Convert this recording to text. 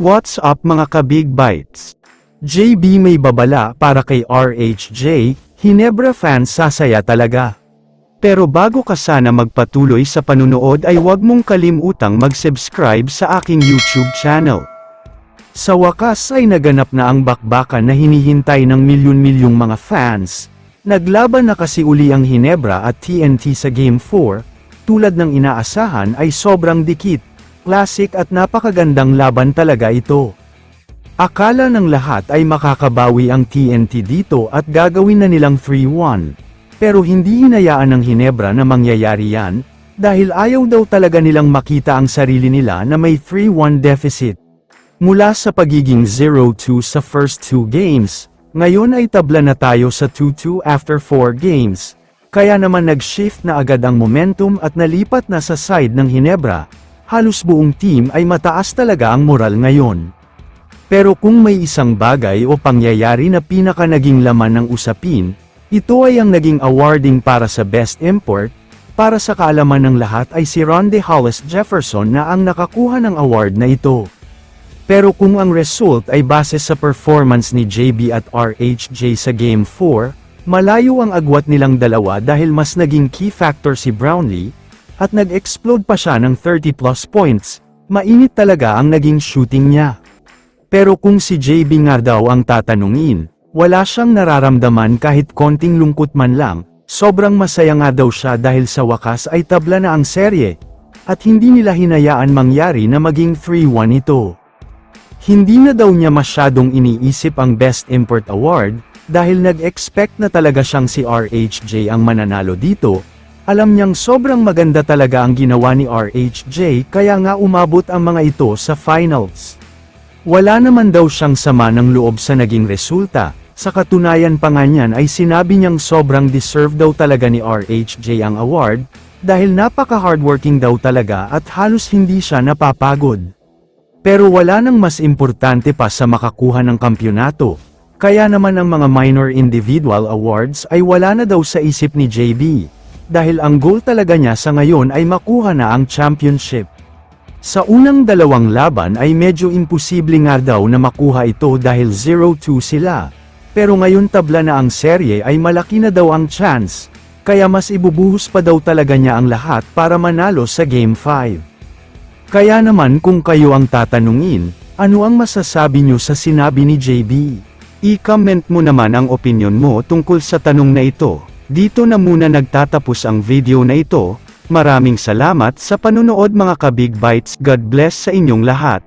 What's up mga ka-Big Bites? JB may babala para kay RHJ, Hinebra fans sasaya talaga. Pero bago ka sana magpatuloy sa panunood ay huwag mong kalimutang mag-subscribe sa aking YouTube channel. Sa wakas ay naganap na ang bakbakan na hinihintay ng milyon-milyong mga fans. Naglaban na kasi uli ang Hinebra at TNT sa Game 4, tulad ng inaasahan ay sobrang dikit. Classic at napakagandang laban talaga ito. Akala ng lahat ay makakabawi ang TNT dito at gagawin na nilang 3-1. Pero hindi hinayaan ng Hinebra na mangyayari yan, dahil ayaw daw talaga nilang makita ang sarili nila na may 3-1 deficit. Mula sa pagiging 0-2 sa first 2 games, ngayon ay tabla na tayo sa 2-2 after 4 games. Kaya naman nag-shift na agad ang momentum at nalipat na sa side ng Hinebra. Halos buong team ay mataas talaga ang moral ngayon. Pero kung may isang bagay o pangyayari na pinaka naging laman ng usapin, ito ay ang naging awarding para sa Best Import. Para sa kaalaman ng lahat ay si Ronde Hollis Jefferson na ang nakakuha ng award na ito. Pero kung ang result ay base sa performance ni JB at RHJ sa Game 4, malayo ang agwat nilang dalawa dahil mas naging key factor si Brownlee, at nag-explode pa siya ng 30+ points, mainit talaga ang naging shooting niya. Pero kung si JB nga daw ang tatanungin, wala siyang nararamdaman kahit konting lungkot man lang, sobrang masaya nga daw siya dahil sa wakas ay tabla na ang serye, at hindi nila hinayaan mangyari na maging 3-1 ito. Hindi na daw niya masyadong iniisip ang Best Import Award, dahil nag-expect na talaga siyang si RHJ ang mananalo dito. Alam niyang sobrang maganda talaga ang ginawa ni RHJ kaya nga umabot ang mga ito sa finals. Wala naman daw siyang sama ng loob sa naging resulta, sa katunayan pa nga niyan ay sinabi niyang sobrang deserve daw talaga ni RHJ ang award, dahil napaka-hardworking daw talaga at halos hindi siya napapagod. Pero wala nang mas importante pa sa makakuha ng kampyonato, kaya naman ang mga minor individual awards ay wala na daw sa isip ni JB. Dahil ang goal talaga niya sa ngayon ay makuha na ang championship. Sa unang dalawang laban ay medyo imposible nga daw na makuha ito dahil 0-2 sila. Pero ngayon tabla na ang serye ay malaki na daw ang chance, kaya mas ibubuhos pa daw talaga niya ang lahat para manalo sa Game 5. Kaya naman kung kayo ang tatanungin, ano ang masasabi niyo sa sinabi ni JB? I-comment mo naman ang opinion mo tungkol sa tanong na ito. Dito na muna nagtatapos ang video na ito. Maraming salamat sa panunood mga ka-Big Bites. God bless sa inyong lahat.